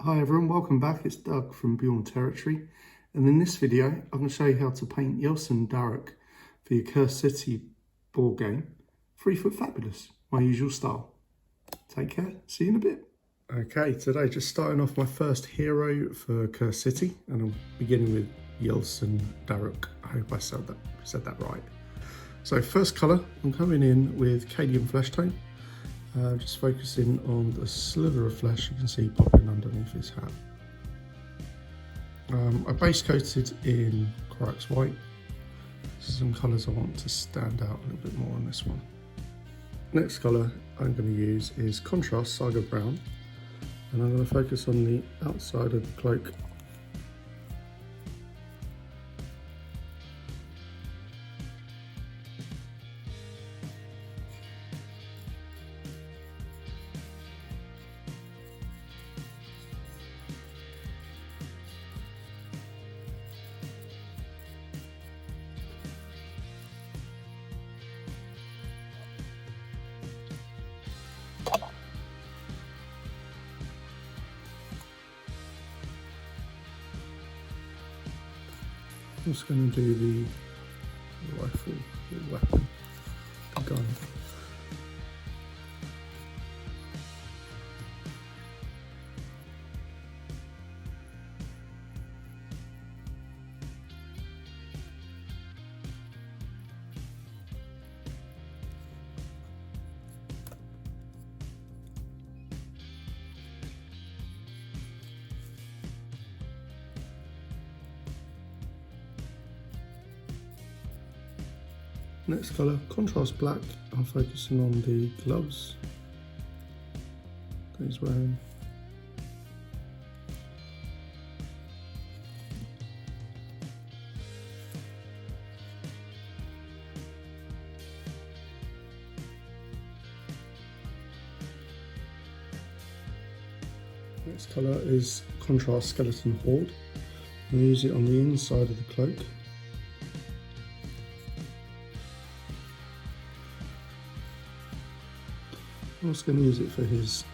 Hi everyone, welcome back. It's Doug from Beyond Territory, and in this video I'm going to show you how to paint Jelsen Darrock for your Cursed City board game. 3 foot fabulous, my usual style. Take care, see you in a bit. Okay, today just starting off my first hero for Cursed City, and I'm beginning with Jelsen Darrock. I hope I said that right. So first colour, I'm coming in with Cadian Flesh Tone. Just focusing on the sliver of flesh you can see popping underneath his hat. I base coated in Crux White. Some colours I want to stand out a little bit more on this one. Next colour I'm going to use is Contrast Saga Brown, and I'm going to focus on the outside of the cloak. I'm just going to do the rifle, the weapon, the gun. Next colour, Contrast Black. I'm focusing on the gloves that he's wearing. Next colour is Contrast Skeleton Horde. I'm going to use it on the inside of the cloak. I'm also going to use it for his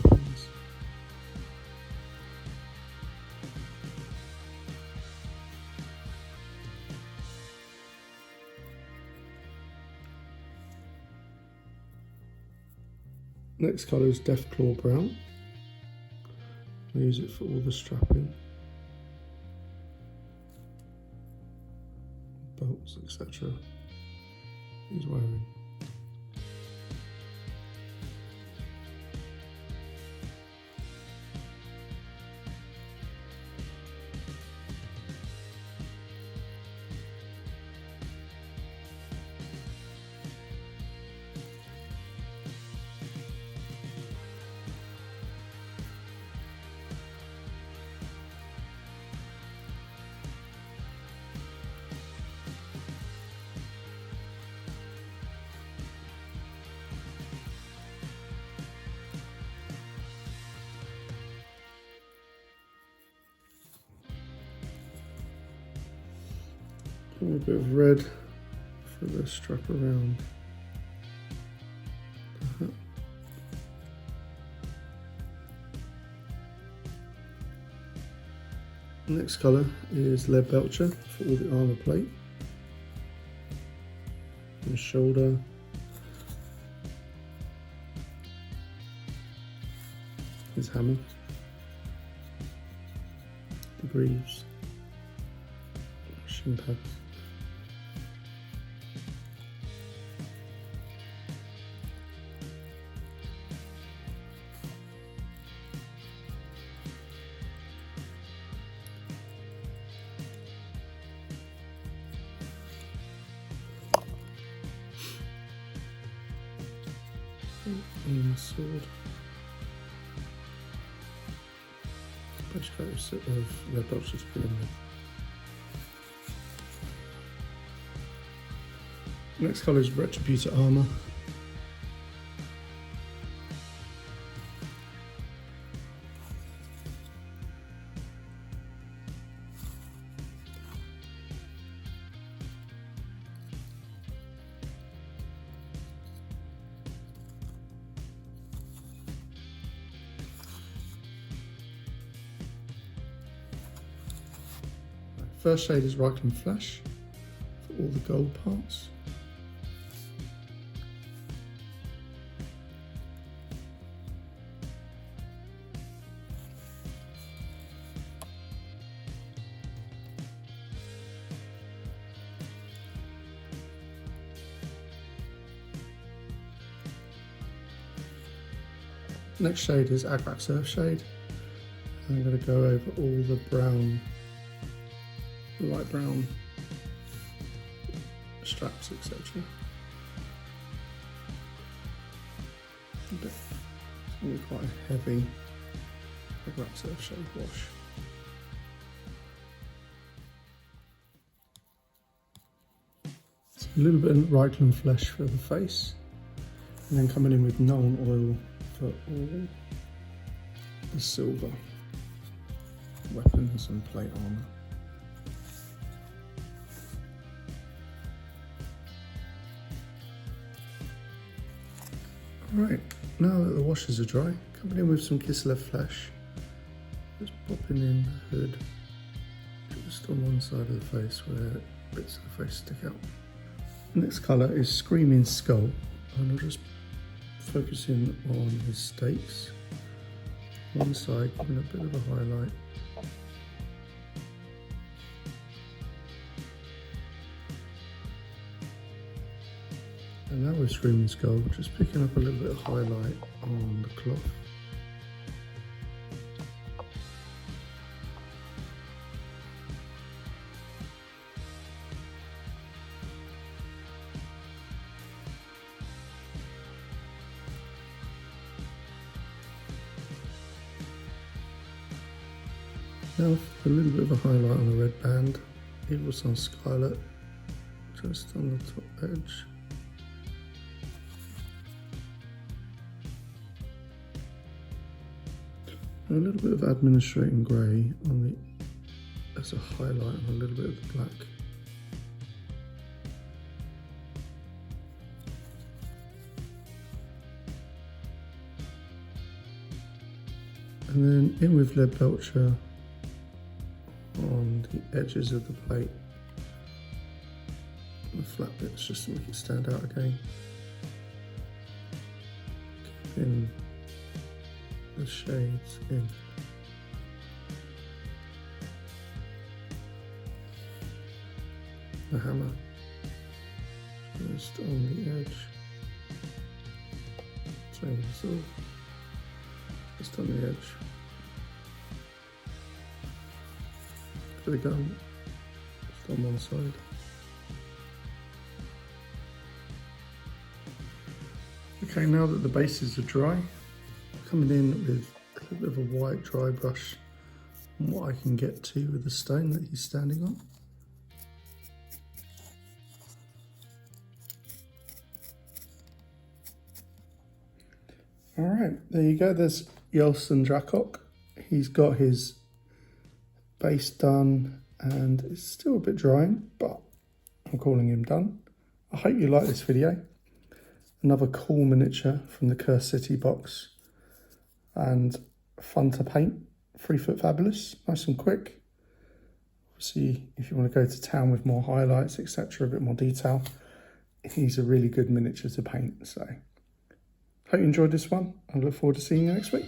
weapons. Next colour is Deathclaw Brown. I'll use it for all the strapping, belts, etc. he's wearing. A bit of red for the strap around the hat. Next colour is Lead Belcher for all the armour plate, the shoulder, his hammer, the greaves, shin pads. And the sword. Basically a set of Lead Belchers to begin with. Next colour is Retributor Armour. First shade is Reichland Flash for all the gold parts. Next shade is Agrax Earthshade. I'm going to go over all the brown, the light brown straps, etc. It's going to be quite a heavy Agrax Earthshade wash. So a little bit of Reichland Flesh for the face, and then coming in with Nuln Oil for all the silver weapons and plate armor. Alright, now that the washes are dry, coming in with some Kislev Flesh, just popping in the hood, just on one side of the face where bits of the face stick out. The next colour is Screaming Skull, and I'll just focusing on his stakes. One side, giving a bit of a highlight. And now with Screaming Skull, just picking up a little bit of highlight on the cloth. Now a little bit of a highlight on the red band, Evil Sun Scarlet, just on the top edge. And a little bit of Administrating Grey on the, as a highlight on a little bit of the black. And then in with Lead Belcher on the edges of the plate, the flat bits, just to make it stand out again. Keeping the shades in. The hammer just on the edge. Same with the sword, just on the edge. For the gun, just on one side. Okay, now that the bases are dry, coming in with a little bit of a white dry brush on what I can get to with the stone that he's standing on. Alright, there you go, there's Jelsen Darrock. He's got his base done and it's still a bit drying, but I'm calling him done. I hope you like this video. Another cool miniature from the Cursed City box and fun to paint. 3 foot fabulous, nice and quick. Obviously, if you want to go to town with more highlights, etc., a bit more detail, he's a really good miniature to paint. So, hope you enjoyed this one. I look forward to seeing you next week.